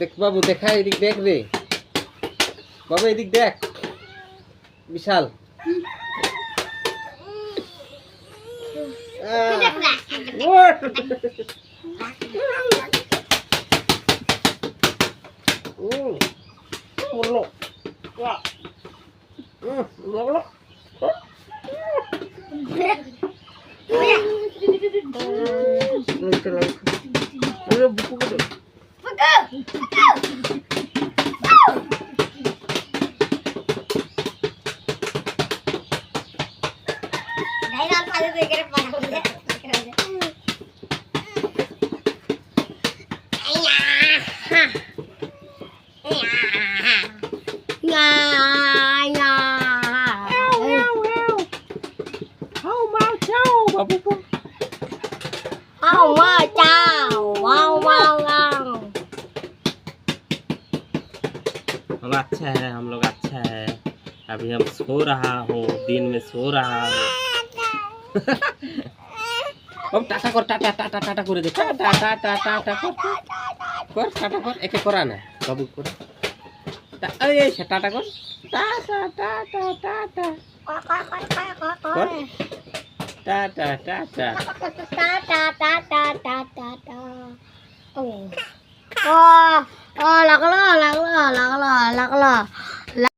দেখ বাবু, দেখা এদিক দেখ রে বাবু, এদিক দেখ, বিশাল। हम अच्छा है, हम लोग अच्छा है। अभी हम सो रहा हूँ, दिन में सो रहा हूँ। अब टाटा कर, टाटा टाटा टाटा करे दे, टाटा टाटा टाटा कर टाटा कर, एक एक करा ना बाबू कर, अरे टाटा कर, टाटा टाटा टाटा कर, टाटा टाटा লাগলো